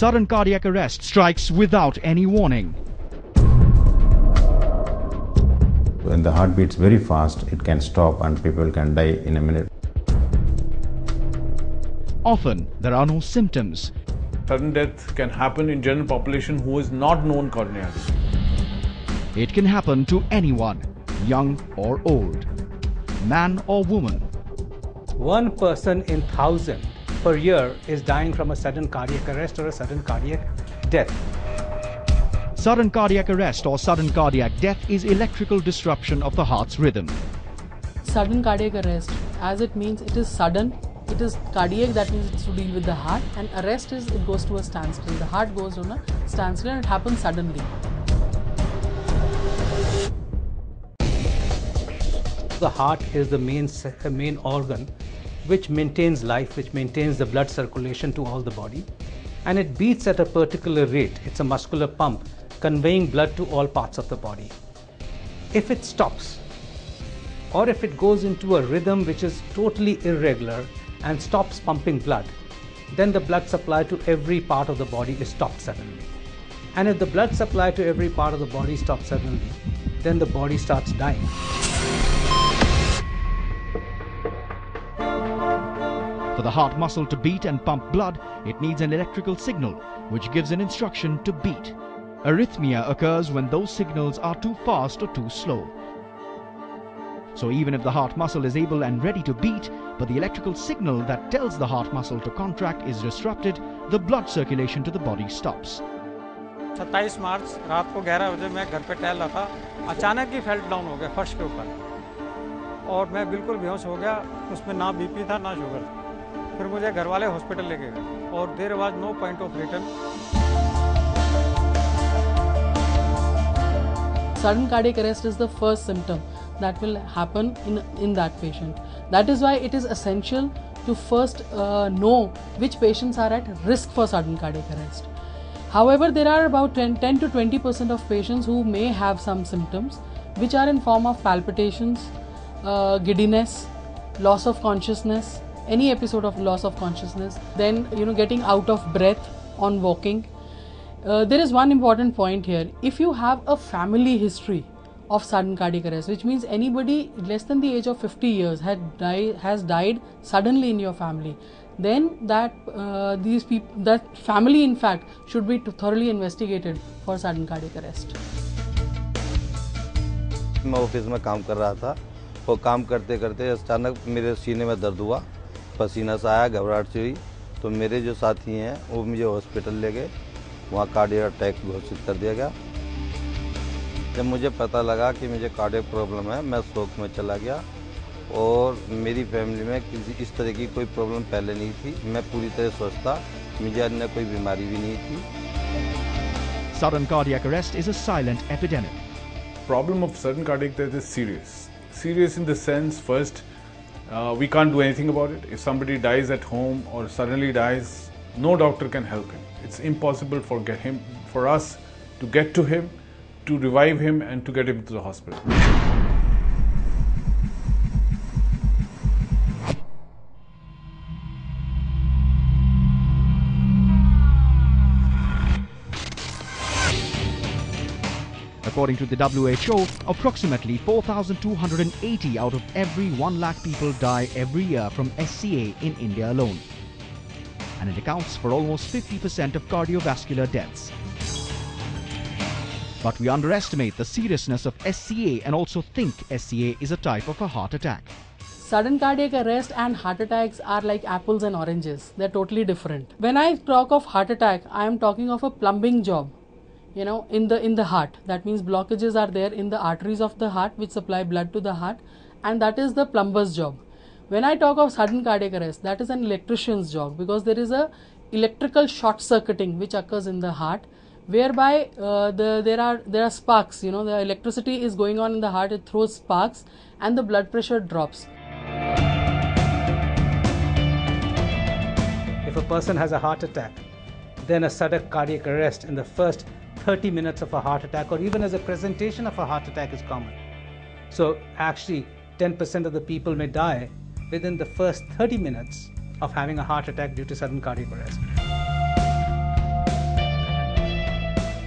Sudden cardiac arrest strikes without any warning. When the heart beats very fast, it can stop and people can die in a minute. Often, there are no symptoms. Sudden death can happen in general population who is not known coronarily. It can happen to anyone, young or old, man or woman. 1 person in 1,000 per year is dying from a sudden cardiac arrest or a sudden cardiac death. Sudden cardiac arrest or sudden cardiac death is electrical disruption of the heart's rhythm. Sudden cardiac arrest, as it means it is sudden, it is cardiac, that means it's to deal with the heart, and arrest is it goes to a standstill. The heart goes on a standstill and it happens suddenly. The heart is the main organ which maintains life, which maintains the blood circulation to all the body, and it beats at a particular rate. It's a muscular pump conveying blood to all parts of the body. If it stops, or if it goes into a rhythm which is totally irregular and stops pumping blood, then the blood supply to every part of the body is stopped suddenly. And if the blood supply to every part of the body stops suddenly, then the body starts dying. For the heart muscle to beat and pump blood, it needs an electrical signal which gives an instruction to beat. Arrhythmia occurs when those signals are too fast or too slow. So even if the heart muscle is able and ready to beat, but the electrical signal that tells the heart muscle to contract is disrupted, the blood circulation to the body stops. 27 मार्च रात को 11 बजे मैं घर पे टहल रहा था, अचानक ही फेल्ट डाउन हो गया फर्श के ऊपर और मैं बिल्कुल बेहोश हो गया। उसमें ना बीपी था ना शुगर। फिर मुझे घर वाले हॉस्पिटल लेके गए और there was no point of return. Sudden cardiac arrest is the first symptom that will happen in that patient. That is why it is essential to first know which patients are at risk for sudden cardiac arrest. However, there are about 10 to 20% of patients who may have some symptoms which are in form of palpitations, giddiness, loss of consciousness, any episode of loss of consciousness, then getting out of breath on walking. There is one important point here. If you have a family history of sudden cardiac arrest, which means anybody less than the age of 50 years has died suddenly in your family, then that family in fact should be thoroughly investigated for sudden cardiac arrest. मैं office में काम कर रहा था और काम करते करते अचानक मेरे सीने में दर्द हुआ, पसीना सा आया, घबराहट सी हुई, तो मेरे जो साथी हैं वो मुझे हॉस्पिटल ले गए। वहाँ कार्डियक अटैक घोषित कर दिया गया। जब मुझे पता लगा कि मुझे कार्डियक प्रॉब्लम है, मैं शोक में चला गया और मेरी फैमिली में किसी इस तरह की कोई प्रॉब्लम पहले नहीं थी। मैं पूरी तरह स्वस्थ था, मुझे अन्य कोई बीमारी भी नहीं थी। Sudden cardiac arrest is a silent epidemic. Problem of sudden cardiac death is serious. Serious in the sense, first, we can't do anything about it. If somebody dies at home or suddenly dies, no doctor can help him. It's impossible for us to get to him, to revive him and to get him to the hospital. According to the WHO, approximately 4,280 out of every 1 lakh people die every year from SCA in India alone. And it accounts for almost 50% of cardiovascular deaths. But we underestimate the seriousness of SCA and also think SCA is a type of a heart attack. Sudden cardiac arrest and heart attacks are like apples and oranges. They're totally different. When I talk of heart attack, I am talking of a plumbing job, in the heart. That means blockages are there in the arteries of the heart which supply blood to the heart, and that is the plumber's job. When I talk of sudden cardiac arrest, that is an electrician's job, because there is a electrical short circuiting which occurs in the heart, whereby there are sparks. The electricity is going on in the heart, it throws sparks and the blood pressure drops. If a person has a heart attack, then a sudden cardiac arrest in the first 30 minutes of a heart attack, or even as a presentation of a heart attack, is common. So actually 10% of the people may die within the first 30 minutes of having a heart attack due to sudden cardiac arrest.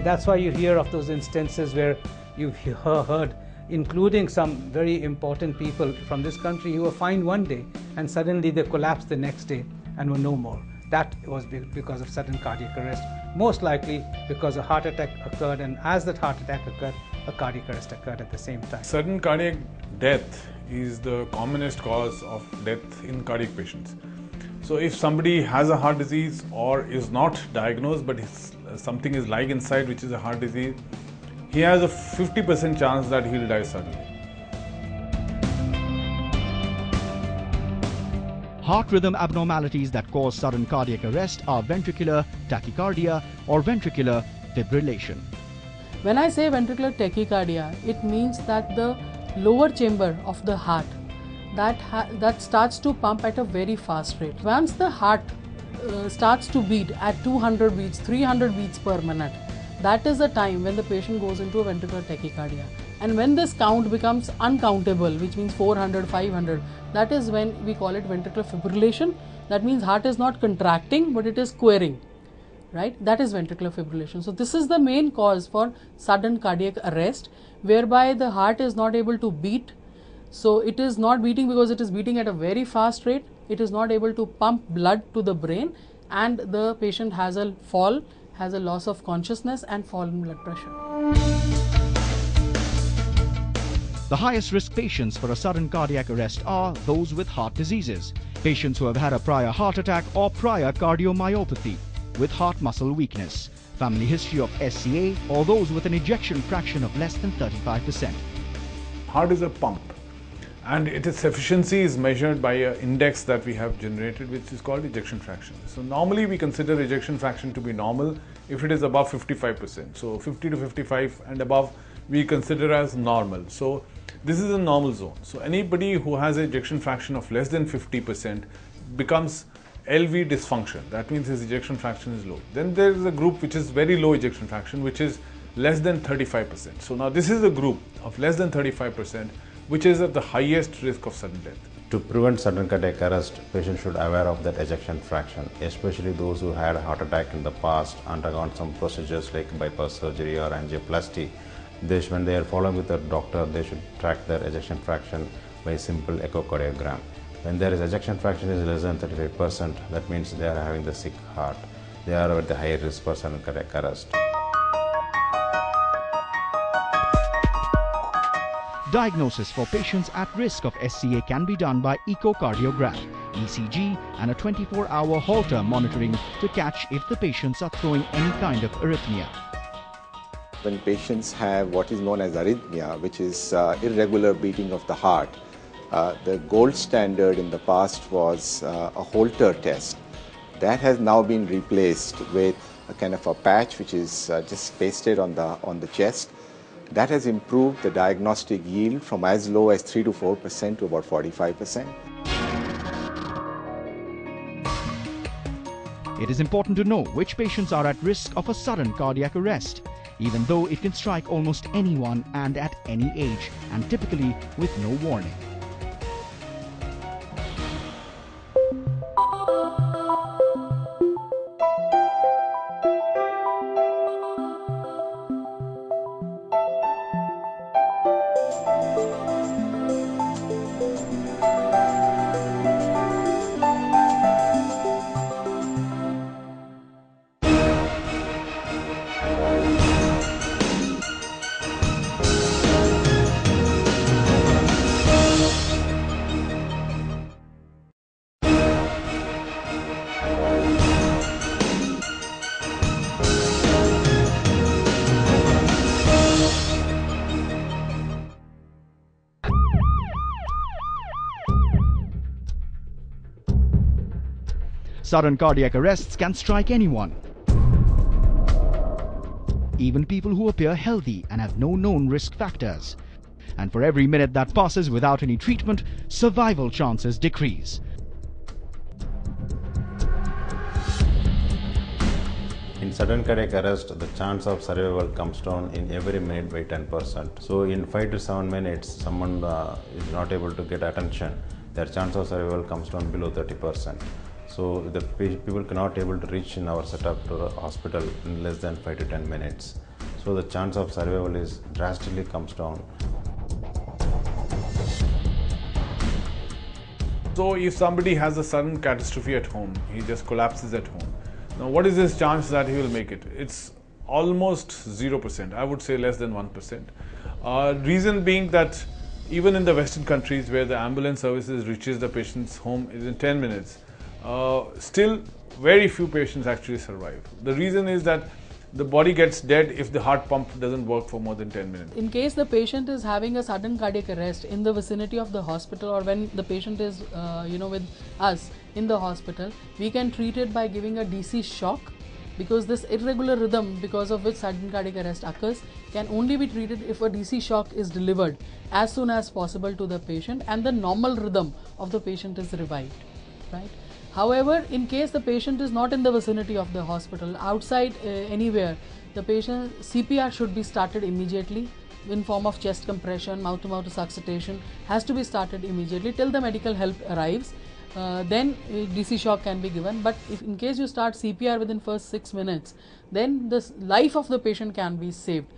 That's why you hear of those instances where you've heard, including some very important people from this country who were fine one day and suddenly they collapsed the next day and were no more. That was because of sudden cardiac arrest, most likely because a heart attack occurred, and as that heart attack occurred, a cardiac arrest occurred at the same time. Sudden cardiac death is the commonest cause of death in cardiac patients. So if somebody has a heart disease or is not diagnosed but something is lying inside which is a heart disease, he has a 50% chance that he'll die suddenly. Heart rhythm abnormalities that cause sudden cardiac arrest are ventricular tachycardia or ventricular fibrillation. When I say ventricular tachycardia, it means that the lower chamber of the heart that starts to pump at a very fast rate. Once the heart starts to beat at 200 beats, 300 beats per minute, that is the time when the patient goes into a ventricular tachycardia. And when this count becomes uncountable, which means 400, 500, that is when we call it ventricular fibrillation. That means heart is not contracting but it is squaring, right? That is ventricular fibrillation. So this is the main cause for sudden cardiac arrest, whereby the heart is not able to beat. So it is not beating because it is beating at a very fast rate. It is not able to pump blood to the brain, and the patient has a fall, has a loss of consciousness and fall in blood pressure. The highest risk patients for a sudden cardiac arrest are those with heart diseases, patients who have had a prior heart attack or prior cardiomyopathy, with heart muscle weakness, family history of SCA, or those with an ejection fraction of less than 35%. Heart is a pump, and its efficiency is measured by an index that we have generated, which is called ejection fraction. So normally we consider ejection fraction to be normal if it is above 55%. So 50 to 55 and above we consider as normal. So this is a normal zone. So anybody who has an ejection fraction of less than 50% becomes LV dysfunction. That means his ejection fraction is low. Then there is a group which is very low ejection fraction, which is less than 35%. So now this is a group of less than 35%, which is at the highest risk of sudden death. To prevent sudden cardiac arrest, patients should be aware of that ejection fraction, especially those who had a heart attack in the past, undergone some procedures like bypass surgery or angioplasty. When they are following with their doctor, they should track their ejection fraction by simple echocardiogram. When their ejection fraction is less than 35%, that means they are having the sick heart. They are at the higher risk for sudden cardiac arrest. Diagnosis for patients at risk of SCA can be done by echocardiogram, ECG, and a 24-hour Holter monitoring to catch if the patients are throwing any kind of arrhythmia. When patients have what is known as arrhythmia, which is irregular beating of the heart, the gold standard in the past was a Holter test. That has now been replaced with a kind of a patch which is just pasted on the chest. That has improved the diagnostic yield from as low as 3 to 4% to about 45%. It is important to know which patients are at risk of a sudden cardiac arrest, even though it can strike almost anyone and at any age, and typically with no warning. Sudden cardiac arrests can strike anyone, even people who appear healthy and have no known risk factors. And for every minute that passes without any treatment, survival chances decrease. In sudden cardiac arrest, the chance of survival comes down in every minute by 10%. So in 5 to 7 minutes, someone is not able to get attention, their chance of survival comes down below 30%. So the people cannot able to reach in our setup to the hospital in less than 5 to 10 minutes. So the chance of survival is drastically comes down. So if somebody has a sudden catastrophe at home, he just collapses at home. Now what is his chance that he will make it? It's almost 0%. I would say less than 1%. Reason being that even in the Western countries where the ambulance services reaches the patient's home in 10 minutes, still very few patients actually survive. The reason is that the body gets dead if the heart pump doesn't work for more than 10 minutes. In case the patient is having a sudden cardiac arrest in the vicinity of the hospital, or when the patient is with us in the hospital, we can treat it by giving a DC shock, because this irregular rhythm because of which sudden cardiac arrest occurs can only be treated if a DC shock is delivered as soon as possible to the patient and the normal rhythm of the patient is revived, right? However, in case the patient is not in the vicinity of the hospital, outside anywhere, the patient CPR should be started immediately in form of chest compression, mouth-to-mouth resuscitation has to be started immediately till the medical help arrives. Then DC shock can be given. But if in case you start CPR within first 6 minutes, then the life of the patient can be saved.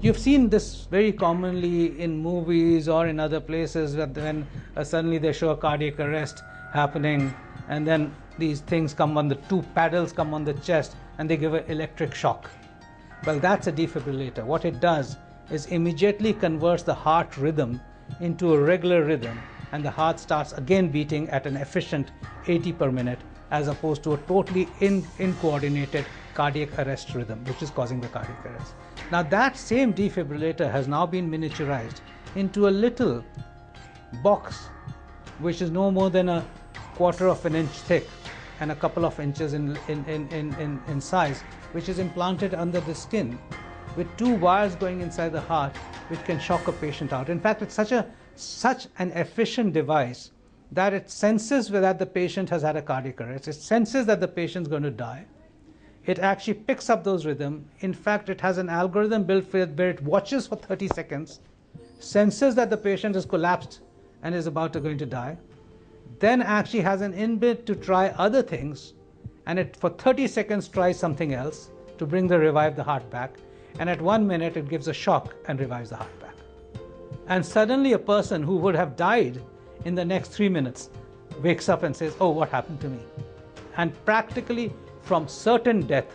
You've seen this very commonly in movies or in other places, that when suddenly they show a cardiac arrest happening, and then these things come on, the two paddles come on the chest and they give an electric shock. Well, that's a defibrillator. What it does is immediately converts the heart rhythm into a regular rhythm, and the heart starts again beating at an efficient 80 per minute, as opposed to a totally uncoordinated cardiac arrest rhythm, which is causing the cardiac arrest. Now that same defibrillator has now been miniaturized into a little box which is no more than 1/4 of an inch thick and a couple of inches in size, which is implanted under the skin with 2 wires going inside the heart, which can shock a patient out. In fact, it's such an efficient device that it senses that the patient has had a cardiac arrest. It senses that the patient is going to die. It actually picks up those rhythms. In fact, it has an algorithm built where it watches for 30 seconds, senses that the patient is collapsed and is about to going to die, then actually has an inbit to try other things, and it for 30 seconds tries something else to revive the heart back, and at 1 minute it gives a shock and revives the heart back. And suddenly a person who would have died in the next 3 minutes wakes up and says, "Oh, what happened to me?" And practically from certain death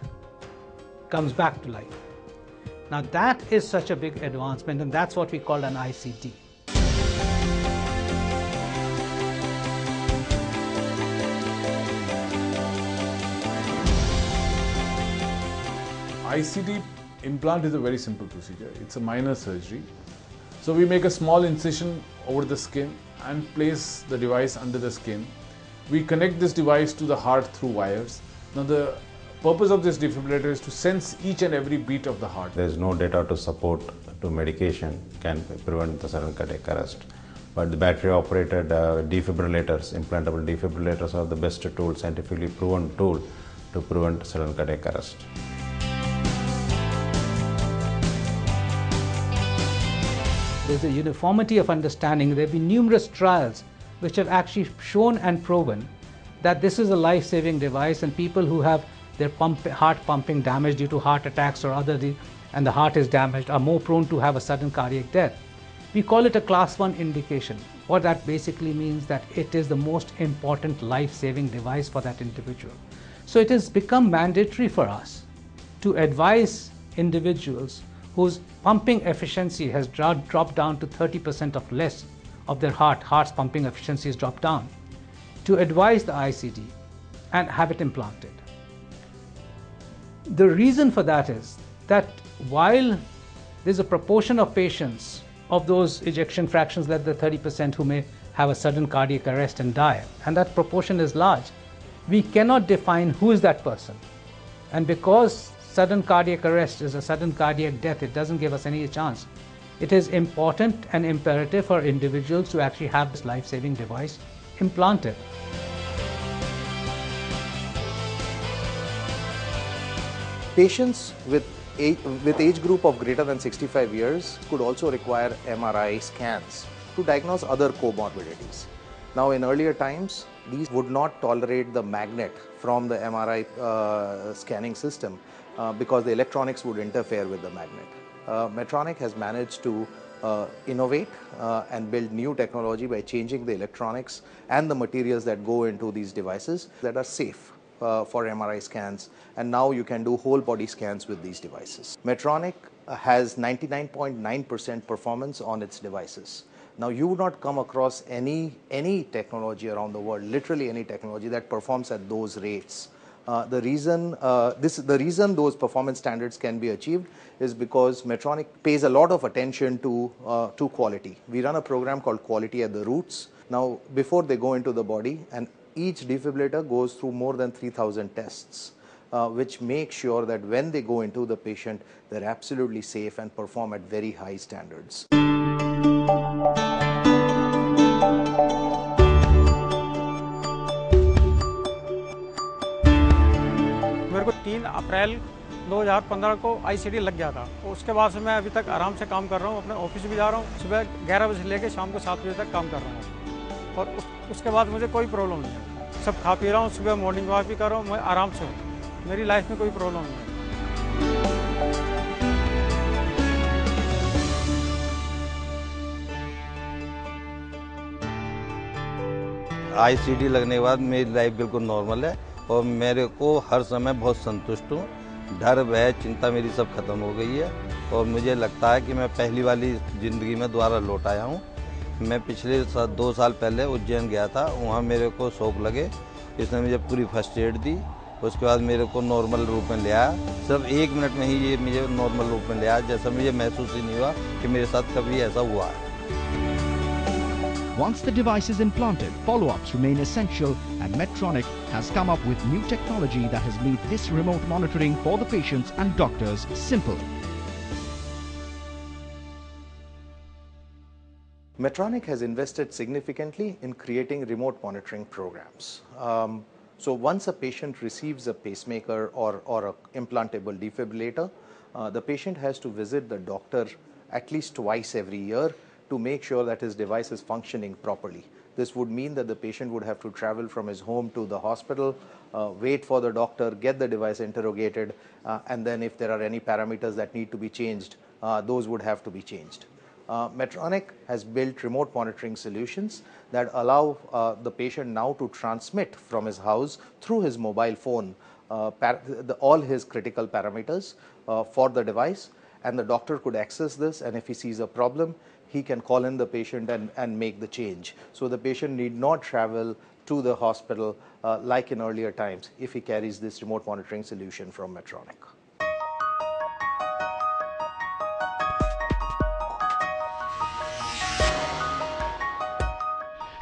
comes back to life. Now that is such a big advancement, and that's what we call an ICD. ICD implant is a very simple procedure. It's a minor surgery. So we make a small incision over the skin and place the device under the skin. We connect this device to the heart through wires. Now the purpose of this defibrillator is to sense each and every beat of the heart. There is no data to support to medication can prevent the sudden cardiac arrest. But the battery operated defibrillators, implantable defibrillators, are the best tool, scientifically proven tool to prevent sudden cardiac arrest. There's a uniformity of understanding. There have been numerous trials which have actually shown and proven that this is a life-saving device, and people who have their heart pumping damaged due to heart attacks or and the heart is damaged are more prone to have a sudden cardiac death. We call it a class 1 indication. What that basically means that it is the most important life-saving device for that individual. So it has become mandatory for us to advise individuals whose pumping efficiency has dropped down to 30% of less of their heart's pumping efficiency has dropped down, to advise the ICD and have it implanted. The reason for that is that while there's a proportion of patients of those ejection fractions, that the 30% who may have a sudden cardiac arrest and die, and that proportion is large, we cannot define who is that person. And because sudden cardiac arrest is a sudden cardiac death, it doesn't give us any chance. It is important and imperative for individuals to actually have this life-saving device implanted. Patients with age group of greater than 65 years could also require MRI scans to diagnose other comorbidities. Now, in earlier times, these would not tolerate the magnet from the MRI scanning system because the electronics would interfere with the magnet. Medtronic has managed to innovate and build new technology by changing the electronics and the materials that go into these devices that are safe for MRI scans, and now you can do whole body scans with these devices. Medtronic has 99.9% performance on its devices. Now, you would not come across any technology around the world, literally any technology that performs at those rates. The reason those performance standards can be achieved is because Medtronic pays a lot of attention to quality. We run a program called Quality at the Roots. Now, before they go into the body, and each defibrillator goes through more than 3,000 tests, which make sure that when they go into the patient, they're absolutely safe and perform at very high standards. मेरे को 3 अप्रैल 2015 को ICD लग गया था। उसके बाद से मैं अभी तक आराम से काम कर रहा हूँ, अपने ऑफिस भी जा रहा हूँ, सुबह 11 बजे से लेकर शाम को 7 बजे तक काम कर रहा हूँ और उसके बाद मुझे कोई प्रॉब्लम नहीं है। सब खा पी रहा हूँ, सुबह मॉर्निंग वॉक भी कर रहा हूँ, मैं आराम से हूँ, मेरी लाइफ में कोई प्रॉब्लम नहीं है। आईसीडी लगने के बाद मेरी लाइफ बिल्कुल नॉर्मल है और मेरे को हर समय बहुत संतुष्ट हूँ। डर भय चिंता मेरी सब खत्म हो गई है और मुझे लगता है कि मैं पहली वाली ज़िंदगी में दोबारा लौट आया हूँ। मैं पिछले 2 साल पहले उज्जैन गया था, वहाँ मेरे को शौक लगे, इसने मुझे पूरी फर्स्ट एड दी, उसके बाद मेरे को नॉर्मल रूप में ले आया। सिर्फ 1 मिनट में ही ये मुझे नॉर्मल रूप में ले आया, जैसा मुझे महसूस ही नहीं हुआ कि मेरे साथ कभी ऐसा हुआ है। Once the device is implanted, follow-ups remain essential, and Medtronic has come up with new technology that has made this remote monitoring for the patients and doctors simple. Medtronic has invested significantly in creating remote monitoring programs. So once a patient receives a pacemaker or an implantable defibrillator, the patient has to visit the doctor at least twice every year to make sure that his device is functioning properly. This would mean that the patient would have to travel from his home to the hospital, wait for the doctor, get the device interrogated, and then if there are any parameters that need to be changed, those would have to be changed. Medtronic has built remote monitoring solutions that allow the patient now to transmit from his house through his mobile phone all his critical parameters for the device, and the doctor could access this, and if he sees a problem, he can call in the patient and make the change. So the patient need not travel to the hospital like in earlier times if he carries this remote monitoring solution from Medtronic.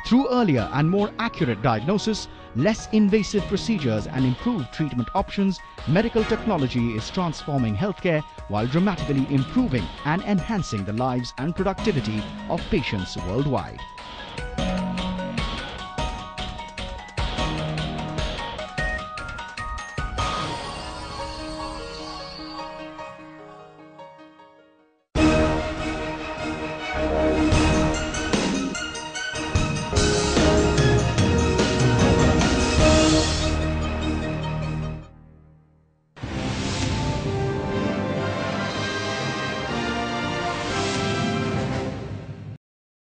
Through earlier and more accurate diagnosis, less invasive procedures and improved treatment options, medical technology is transforming healthcare while dramatically improving and enhancing the lives and productivity of patients worldwide.